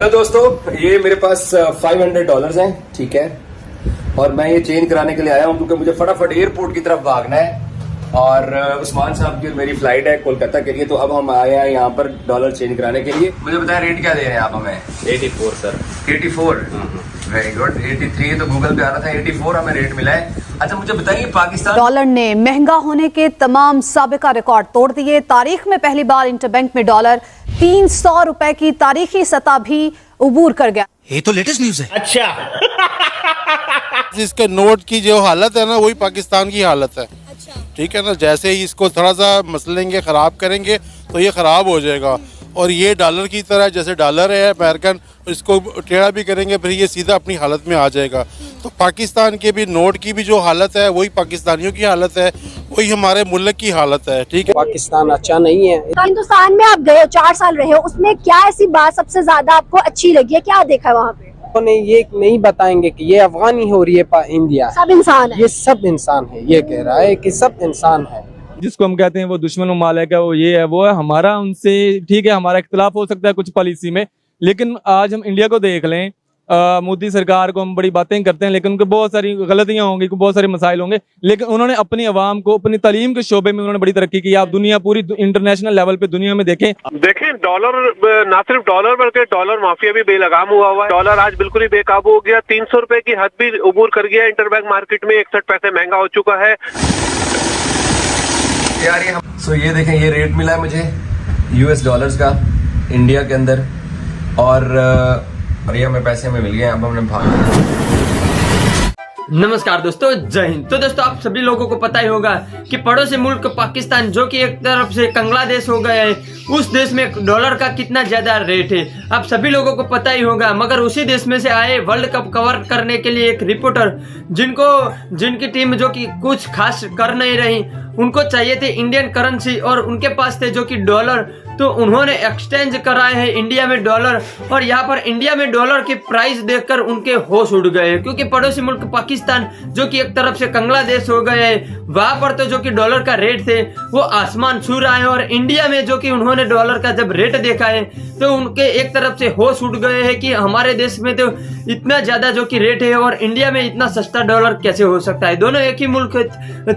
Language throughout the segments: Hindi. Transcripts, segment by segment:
हेलो दोस्तों, ये मेरे पास $500 हैं, ठीक है। और मैं ये चेंज कराने के लिए आया हूँ क्योंकि मुझे फटाफट एयरपोर्ट की तरफ भागना है और उस्मान साहब की मेरी फ्लाइट है कोलकाता के लिए। तो अब हम आए हैं यहाँ पर डॉलर चेंज कराने के लिए। मुझे बताया रेट क्या दे रहे हैं आप हमें? 84 सर। 84, very good. 83 तो गूगल पे आ रहा था, 84 हमें रेट मिला है। अच्छा मुझे बताइए, पाकिस्तान डॉलर ने महंगा होने के तमाम साबिका रिकॉर्ड तोड़ दिए। तारीख में पहली बार इंटरबैंक में डॉलर 300 रुपए की तारीखी सतह भी उबूर कर गया। ये तो लेटेस्ट न्यूज है। अच्छा इसके नोट की जो हालत है ना, वही पाकिस्तान की हालत है। अच्छा। ठीक है ना, जैसे ही इसको थोड़ा सा मसलेंगे, खराब करेंगे तो ये खराब हो जाएगा। और ये डॉलर की तरह, जैसे डॉलर है अमेरिकन, इसको टेढ़ा भी करेंगे फिर ये सीधा अपनी हालत में आ जाएगा। तो पाकिस्तान के भी नोट की भी जो हालत है वही पाकिस्तानियों की हालत है, वही हमारे मुल्क की हालत है। ठीक है, पाकिस्तान अच्छा नहीं है। हिंदुस्तान में आप गए 4 साल रहे हो, उसमें क्या ऐसी बात सबसे ज्यादा आपको अच्छी लगी है? क्या देखा है वहाँ पे? नहीं, ये नहीं बताएंगे कि ये अफगानी हो रही है इंडिया। सब इंसान है। ये सब इंसान है, ये कह रहा है कि सब इंसान है। जिसको हम कहते हैं वो दुश्मन ममालिक है, वो ये है वो है। हमारा उनसे ठीक है, हमारा इख्तिलाफ हो सकता है कुछ पॉलिसी में, लेकिन आज हम इंडिया को देख लें, मोदी सरकार को हम बड़ी बातें करते हैं, लेकिन उनके बहुत सारी गलतियां होंगी, बहुत सारे मसाइल होंगे, लेकिन उन्होंने अपनी आवाम को अपनी तालीम के शोबे में उन्होंने बड़ी तरक्की की। आप दुनिया पूरी इंटरनेशनल लेवल पे दुनिया में देखें डॉलर, ना सिर्फ डॉलर बल्कि डॉलर माफिया भी बेलगाम हुआ है। डॉलर आज बिल्कुल ही बेकाबू हो गया, 300 रुपए की हद भी उबूर कर गया। इंटरबैंक मार्केट में 61 पैसे महंगा हो चुका है यार। ये देखें, ये रेट मिला है मुझे US डॉलर्स का इंडिया के अंदर, और ये हमें पैसे में मिल गए। अब हमने भाग। नमस्कार दोस्तों, जय हिंद। तो दोस्तों, आप सभी लोगों को पता ही होगा कि पड़ोसी मुल्क पाकिस्तान, जो कि एक तरफ से कंगला देश हो गया है, उस देश में डॉलर का कितना ज्यादा रेट है आप सभी लोगों को पता ही होगा। मगर उसी देश में से आए वर्ल्ड कप कवर करने के लिए एक रिपोर्टर, जिनकी टीम जो कि कुछ खास कर नहीं रही, उनको चाहिए थे इंडियन करेंसी और उनके पास थे जो कि डॉलर। तो उन्होंने एक्सचेंज कराए हैं इंडिया में डॉलर, और यहाँ पर इंडिया में डॉलर की प्राइस देखकर उनके होश उड़ गए, क्योंकि पड़ोसी मुल्क पाकिस्तान, जो कि एक तरफ से कंगला देश हो गया है, वहां पर तो जो कि डॉलर का रेट थे वो आसमान छू रहा है। और इंडिया में जो कि उन्होंने डॉलर का जब रेट देखा है तो उनके एक तरफ से होश उड़ गए हैं कि हमारे देश में तो इतना ज्यादा जो कि रेट है और इंडिया में इतना सस्ता डॉलर कैसे हो सकता है। दोनों एक ही मुल्क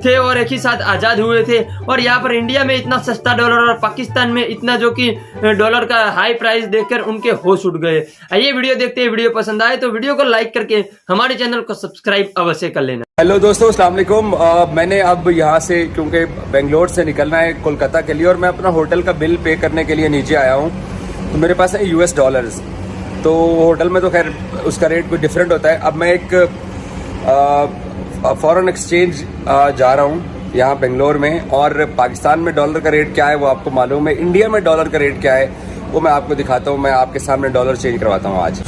थे और एक ही साथ आजाद हुए थे, और यहाँ पर इंडिया में इतना सस्ता डॉलर और पाकिस्तान में इतना जो कि डॉलर का हाई प्राइस देखकर उनके होश उड़ गए। आइए वीडियो देखते हैं। वीडियो पसंद आए तो वीडियो को लाइक करके हमारे चैनल को सब्सक्राइब अवश्य कर लेना। हेलो दोस्तों, अस्सलाम वालेकुम। मैंने अब यहाँ से, क्योंकि बेंगलोर से निकलना है कोलकाता के लिए, और मैं अपना होटल का बिल पे करने के लिए नीचे आया हूँ। तो मेरे पास है US डॉलर्स। तो होटल में तो खैर उसका रेट कोई डिफरेंट होता है। अब मैं एक फॉरेन एक्सचेंज जा रहा हूँ यहाँ बेंगलोर में, और पाकिस्तान में डॉलर का रेट क्या है वो आपको मालूम है, इंडिया में डॉलर का रेट क्या है वो मैं आपको दिखाता हूँ। मैं आपके सामने डॉलर चेंज करवाता हूँ आज।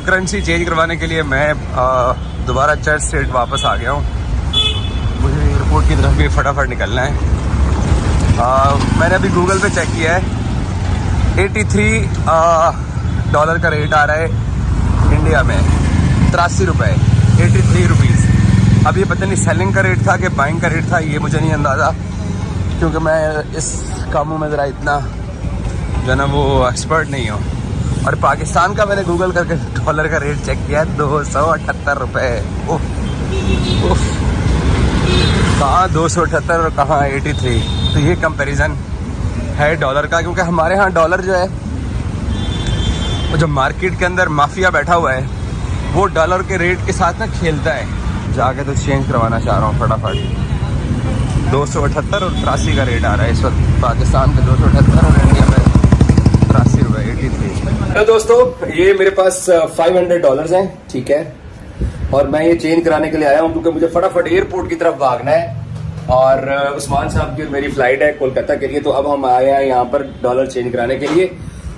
करेंसी चेंज करवाने के लिए मैं दोबारा चर्च स्ट्रीट वापस आ गया हूँ। मुझे एयरपोर्ट की तरफ भी फटाफट निकलना है। मैंने अभी गूगल पे चेक किया है, 83 डॉलर का रेट आ रहा है इंडिया में, 83 रुपये, 83 रुपीज़। अब ये पता नहीं सेलिंग का रेट था कि बाइंग का रेट था, ये मुझे नहीं अंदाज़ा, क्योंकि मैं इस कामों में ज़रा इतना जो है ना वो एक्सपर्ट नहीं हूँ। और पाकिस्तान का मैंने गूगल करके डॉलर का रेट चेक किया है, 278 रुपये। कहाँ 278 और कहाँ 83। तो ये कंपैरिजन है डॉलर का, क्योंकि हमारे यहाँ डॉलर जो है वो जो मार्केट के अंदर माफिया बैठा हुआ है वो डॉलर के रेट के साथ ना खेलता है। जाके तो चेंज करवाना चाह रहा हूँ फटाफट। 278 और 83 का रेट आ रहा है इस वक्त पाकिस्तान के, 278 और इंडिया में 83 रुपये, 83। हेलो दोस्तों, ये मेरे पास $500 हैं, ठीक है। और मैं ये चेंज कराने के लिए आया हूँ क्योंकि मुझे फटाफट एयरपोर्ट की तरफ भागना है, और उस्मान साहब की मेरी फ्लाइट है कोलकाता के लिए। तो अब हम आए हैं यहाँ पर डॉलर चेंज कराने के लिए।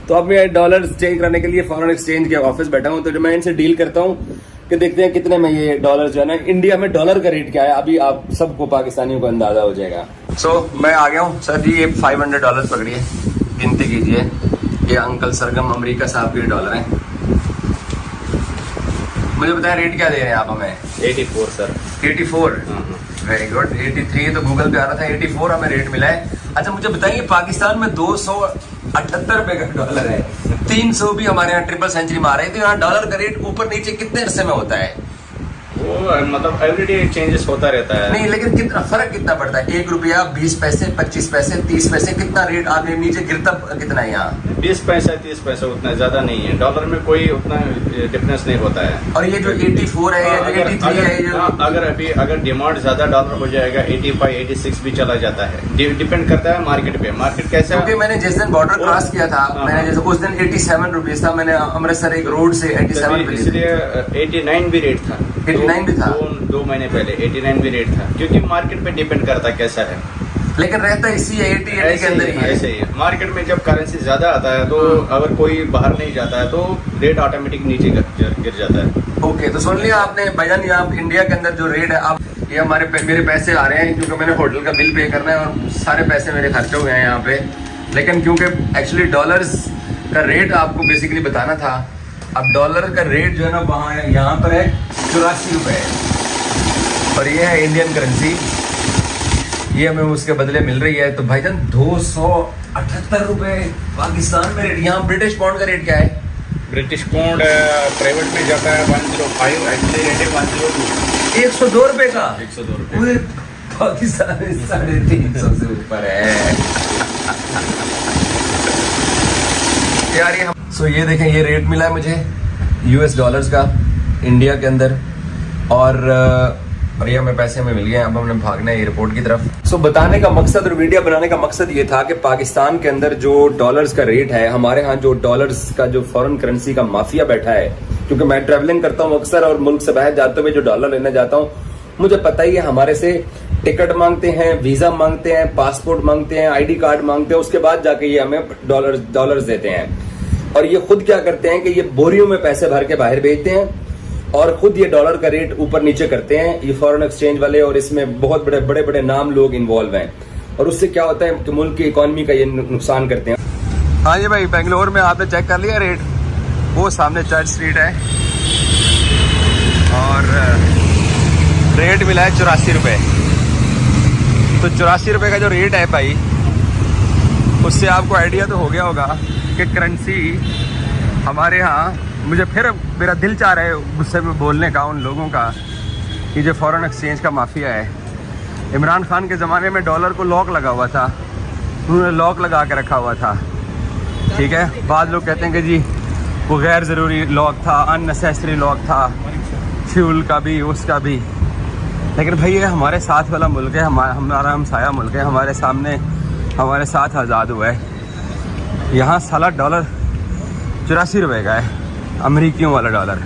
तो अब मैं डॉलर चेंज कराने के लिए फॉरेन एक्सचेंज के ऑफिस बैठा हूँ। तो जो मैं इनसे डील करता हूँ कि देखते हैं कितने में ये डॉलर जो है ना, इंडिया में डॉलर का रेट क्या है, अभी आप सबको पाकिस्तानियों को अंदाजा हो जाएगा। मैं आ गया हूँ। सर जी, ये $500 पकड़िए, गिनती कीजिए। ये अंकल सरगम अमरीका साहब के डॉलर हैं। मुझे बताया रेट क्या दे रहे हैं आप हमें? 84 सर। 84, very good. 83 तो गूगल पे आ रहा था, 84 हमें रेट मिला है। अच्छा मुझे बताइए, पाकिस्तान में 278 रुपए का डॉलर है। 300 भी हमारे यहाँ ट्रिपल सेंचुरी मार रहे हैं। तो यहाँ डॉलर का रेट ऊपर नीचे कितने अरसे में होता है? वो मतलब एवरीडे चेंजेस होता रहता है। नहीं, लेकिन कितना फर्क कितना पड़ता है? 1 रुपया 20 पैसे 25 पैसे 30 पैसे कितना रेट आगे नीचे गिरता कितना है यहाँ? 20 पैसा 30 पैसा उतना ज्यादा नहीं है। डॉलर में कोई उतना डिफरेंस नहीं होता है। और ये जो 84 है या जो 83 है जो अगर डिमांड ज्यादा डॉलर हो जाएगा 85 86 भी चला जाता है। डिपेंड करता है मार्केट पे, मार्केट कैसा। क्योंकि मैंने जिस दिन बॉर्डर क्रॉस किया था, मैंने जैसे उस दिन 87 रुपीज था, मैंने अमृतसर एक रोड से 87 पे इसलिए 89 भी रेट था। 89 भी था 2 महीने पहले 89 भी रेट था, क्योंकि मार्केट पे डिपेंड करता कैसा है। लेकिन रहता इसी 80 के अंदर ही है। ऐसे ही है। मार्केट में जब करेंसी ज्यादा आता है तो अगर कोई बाहर नहीं जाता है तो रेट ऑटोमेटिक नीचे गिर जाता है। ओके, तो सुन लिया आपने भाईजान, ये आप इंडिया के अंदर जो रेट है, आप ये मेरे पैसे आ रहे हैं क्योंकि मैंने होटल का बिल पे करना है और सारे पैसे मेरे खर्चे हुए हैं यहाँ पे। लेकिन क्योंकि एक्चुअली डॉलर्स का रेट आपको बेसिकली बताना था। अब डॉलर का रेट जो है ना वहाँ यहाँ पर है 84 रुपये और ये है इंडियन करेंसी, ये हमें उसके बदले मिल रही है। तो भाईजान 278 रुपये पाकिस्तान में रेट। यहाँ ब्रिटिश पाउंड का रेट क्या है? ब्रिटिश पाउंड प्राइवेट में जाता है 105, एक्चुअली रेट है 102। 102 रुपये का? 102 रुपये। पूरे पाकिस्तान में 350 से ऊपर है यार ये। ये देखें, ये रेट मिला है मुझे US डॉलर्स का इंडिया के अंदर और ये हमें पैसे में मिल गए। अब हमने भागना है एयरपोर्ट की तरफ। बताने का मकसद और वीडियो बनाने का मकसद ये था कि पाकिस्तान के अंदर जो डॉलर्स का रेट है, हमारे यहाँ जो डॉलर्स का जो फॉरेन करेंसी का माफिया बैठा है, क्योंकि मैं ट्रैवलिंग करता हूँ अक्सर और मुल्क से बाहर जाते हुए जो डॉलर लेने जाता हूँ, मुझे पता ही है हमारे से टिकट मांगते हैं, वीजा मांगते हैं, पासपोर्ट मांगते हैं, ID कार्ड मांगते हैं, उसके बाद जाके ये हमें डॉलर्स देते हैं। और ये खुद क्या करते हैं कि ये बोरियों में पैसे भर के बाहर भेजते हैं और खुद ये डॉलर का रेट ऊपर नीचे करते हैं, ये फॉरेन एक्सचेंज वाले। और इसमें बहुत बड़े बड़े नाम लोग इन्वॉल्व हैं और उससे क्या होता है कि मुल्क की इकोनॉमी का ये नुकसान करते हैं। हाँ जी भाई, बेंगलोर में आपने चेक कर लिया रेट? वो सामने चर्च स्ट्रीट है और रेट मिला है 84 रुपये। तो 84 रुपये का जो रेट है भाई, उससे आपको आइडिया तो हो गया होगा कि करेंसी हमारे यहाँ, मुझे फिर मेरा दिल चाह रहा है गुस्से में बोलने का उन लोगों का कि जो फॉरेन एक्सचेंज का माफिया है। इमरान खान के ज़माने में डॉलर को लॉक लगा हुआ था, उन्होंने लॉक लगा के रखा हुआ था, ठीक है। बाद लोग कहते हैं कि जी वो गैर ज़रूरी लॉक था, अननेसेसरी लॉक था, फ्यूल का भी उसका भी। लेकिन भाई ये हमारे साथ वाला मुल्क है, हमारा हमसाया मुल्क है, हमारे सामने हमारे साथ आज़ाद हुआ है। यहाँ साला डॉलर 84 रुपये का है, अमेरिकियों वाला डॉलर।